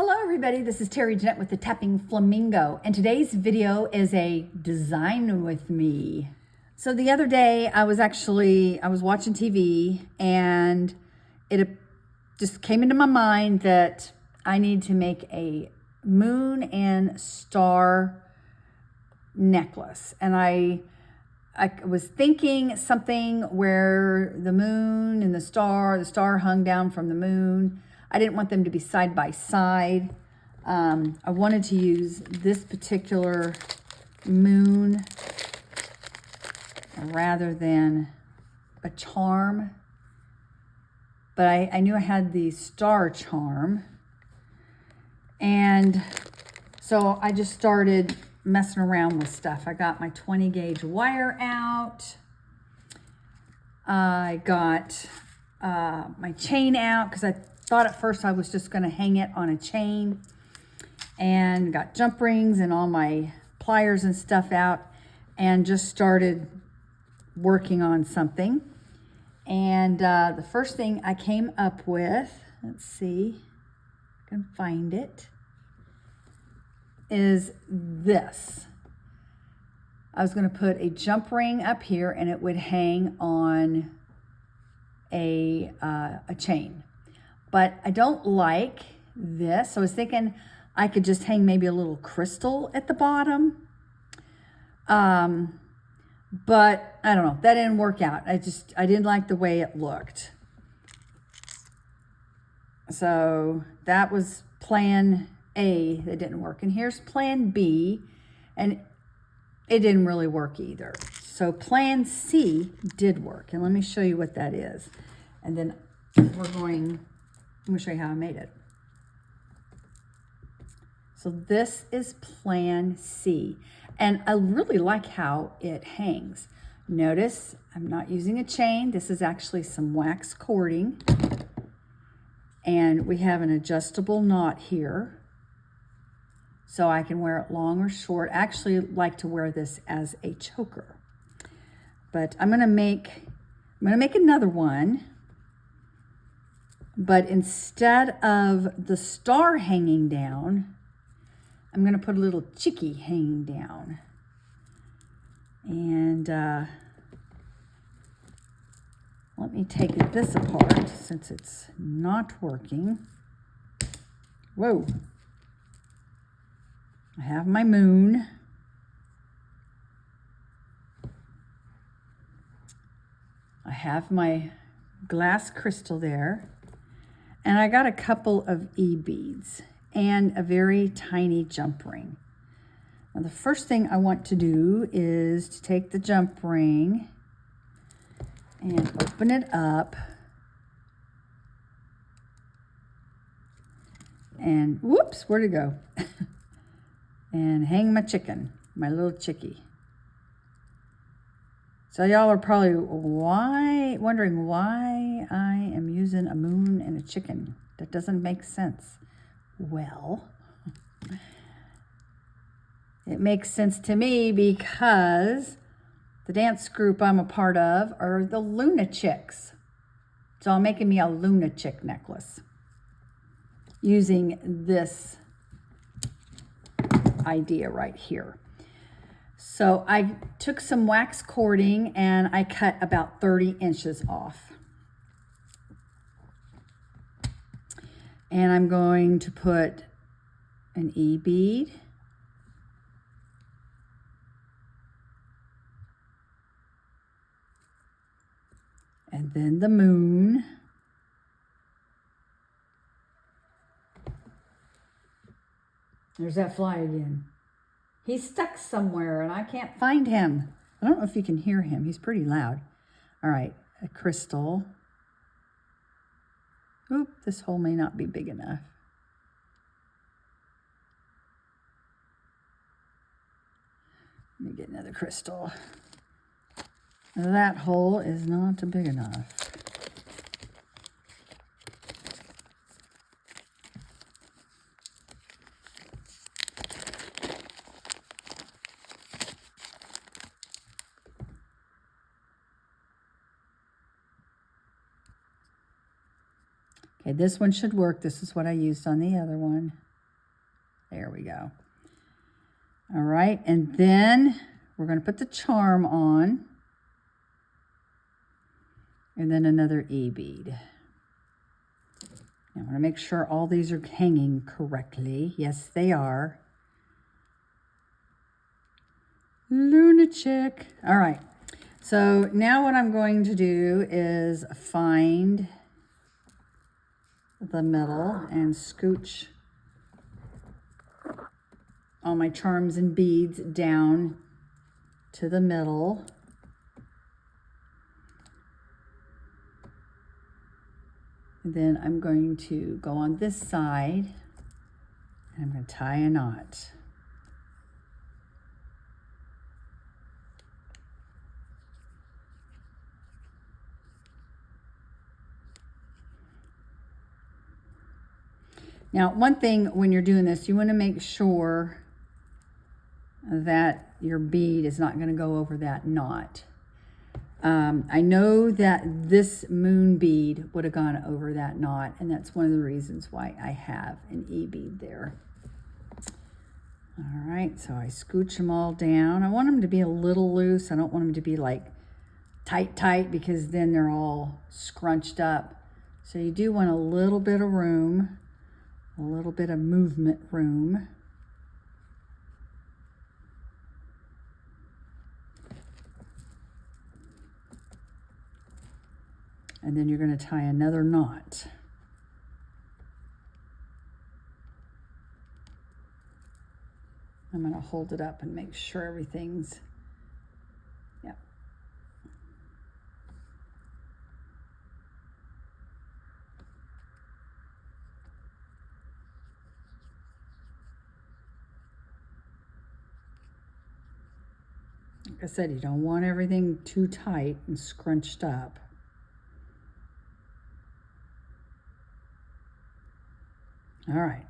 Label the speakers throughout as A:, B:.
A: Hello everybody, this is Terry Jeanette with the Tapping Flamingo, and today's video is a design with me. So the other day I was watching TV and it just came into my mind that I need to make a moon and star necklace. And I was thinking something where the moon and the star hung down from the moon. I didn't want them to be side by side. I wanted to use this particular moon rather than a charm. But I knew I had the star charm. And so I just started messing around with stuff. I got my 20 gauge wire out. I got my chain out because I thought at first I was just going to hang it on a chain, and got jump rings and all my pliers and stuff out and just started working on something. And the first thing I came up with, let's see if I can find it, is this. I was going to put a jump ring up here and it would hang on a chain. But I don't like this. So I was thinking I could just hang maybe a little crystal at the bottom. But I don't know, that didn't work out. I didn't like the way it looked. So that was plan A that didn't work. And here's plan B, and it didn't really work either. So plan C did work. And let me show you what that is. And then I'm going to show you how I made it. So this is plan C. And I really like how it hangs. Notice I'm not using a chain. This is actually some wax cording. And we have an adjustable knot here. So I can wear it long or short. I actually like to wear this as a choker. But I'm gonna make another one. But instead of the star hanging down, I'm going to put a little chickie hanging down. And let me take this apart since it's not working. Whoa. I have my moon. I have my glass crystal there. And I got a couple of E-beads and a very tiny jump ring. Now the first thing I want to do is to take the jump ring and open it up. And whoops, where'd it go? And hang my chicken, my little chickie. So y'all are probably wondering why I am using a moon and a chicken. That doesn't make sense. Well, it makes sense to me because the dance group I'm a part of are the Luna Chicks. So I'm making me a Luna Chick necklace using this idea right here. So I took some wax cording and I cut about 30 inches off. And I'm going to put an E-bead. And then the moon. There's that fly again. He's stuck somewhere and I can't find him. I don't know if you can hear him. He's pretty loud. All right, a crystal. Oop, this hole may not be big enough. Let me get another crystal. That hole is not big enough. Okay, this one should work. This is what I used on the other one. There we go. All right, and then we're going to put the charm on. And then another E bead. I want to make sure all these are hanging correctly. Yes, they are. Lunatic. All right. So now what I'm going to do is find the middle and scooch all my charms and beads down to the middle. And then I'm going to go on this side and I'm going to tie a knot. Now, one thing when you're doing this, you want to make sure that your bead is not going to go over that knot. I know that this moon bead would have gone over that knot, and that's one of the reasons why I have an E bead there. All right, so I scooch them all down. I want them to be a little loose. I don't want them to be like tight, because then they're all scrunched up. So you do want a little bit of room, a little bit of movement room. And then you're going to tie another knot. I'm going to hold it up and make sure everything's, yeah. Like I said, you don't want everything too tight and scrunched up. All right.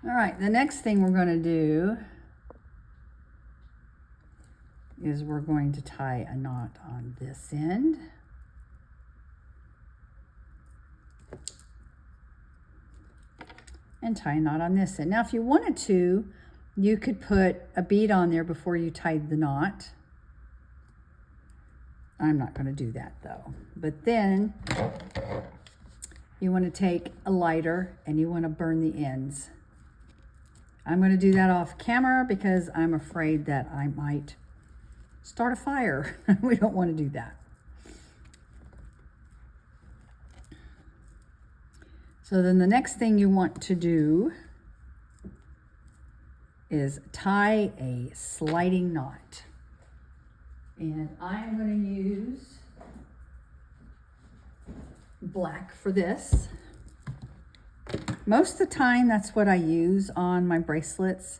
A: All right, the next thing we're going to do is we're going to tie a knot on this end. And tie a knot on this end. Now, if you wanted to, you could put a bead on there before you tied the knot. I'm not going to do that though. But then you want to take a lighter and you want to burn the ends. I'm going to do that off camera because I'm afraid that I might start a fire. We don't want to do that. So then the next thing you want to do is tie a sliding knot. And I'm going to use black for this. Most of the time, that's what I use on my bracelets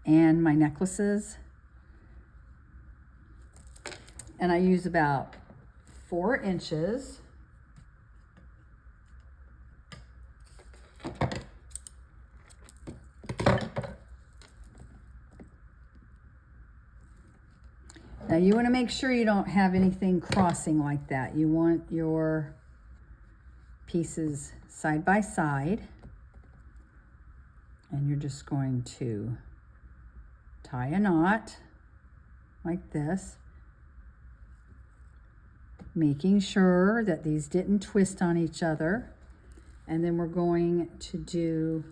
A: and my necklaces. And I use about 4 inches. Now you want to make sure you don't have anything crossing like that. You want your pieces side by side. And you're just going to tie a knot like this, making sure that these didn't twist on each other. And then we're going to do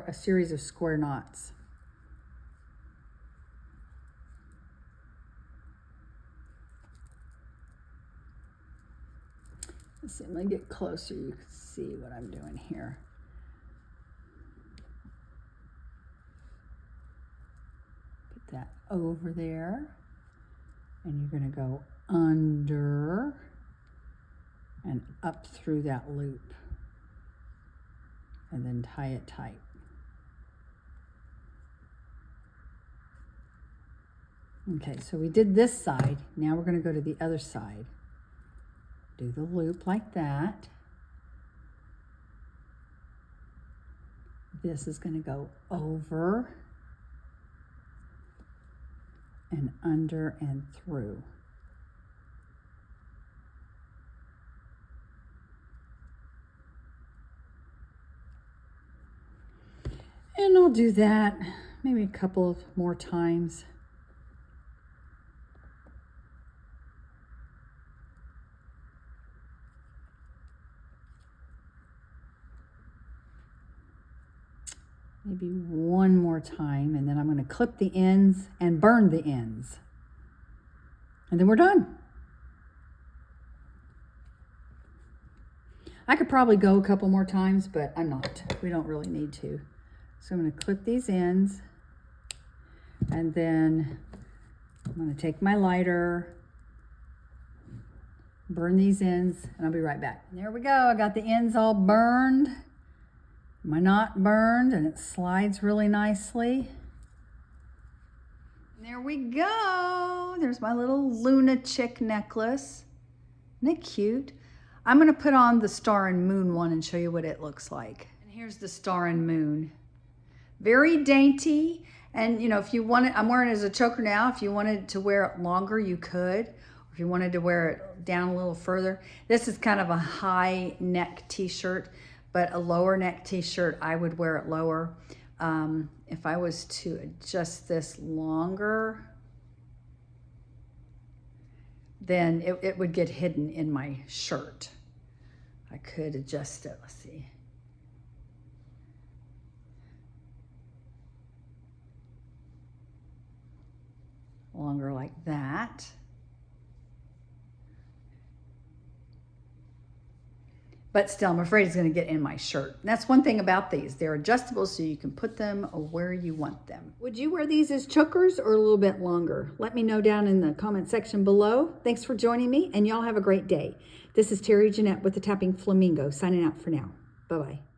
A: a series of square knots. Let's see, let me get closer, you can see what I'm doing here. Put that over there, and you're going to go under and up through that loop, and then tie it tight. Okay, so we did this side. Now we're going to go to the other side. Do the loop like that. This is going to go over and under and through. And I'll do that maybe a couple of more times. Maybe one more time, and then I'm going to clip the ends and burn the ends. And then we're done. I could probably go a couple more times, but I'm not. We don't really need to. So I'm going to clip these ends, and then I'm going to take my lighter, burn these ends, and I'll be right back. And there we go. I got the ends all burned. My knot burned, and it slides really nicely. And there we go. There's my little Luna chick necklace. Isn't it cute? I'm going to put on the star and moon one and show you what it looks like. And here's the star and moon. Very dainty. And you know, if you want it, I'm wearing it as a choker now. If you wanted to wear it longer, you could. Or if you wanted to wear it down a little further. This is kind of a high neck t-shirt, but a lower neck t-shirt, I would wear it lower. If I was to adjust this longer, then it would get hidden in my shirt. I could adjust it, let's see. Longer like that. But still, I'm afraid it's going to get in my shirt. And that's one thing about these. They're adjustable so you can put them where you want them. Would you wear these as chokers or a little bit longer? Let me know down in the comment section below. Thanks for joining me, and y'all have a great day. This is Terry Jeanette with the Tapping Flamingo, signing out for now. Bye-bye.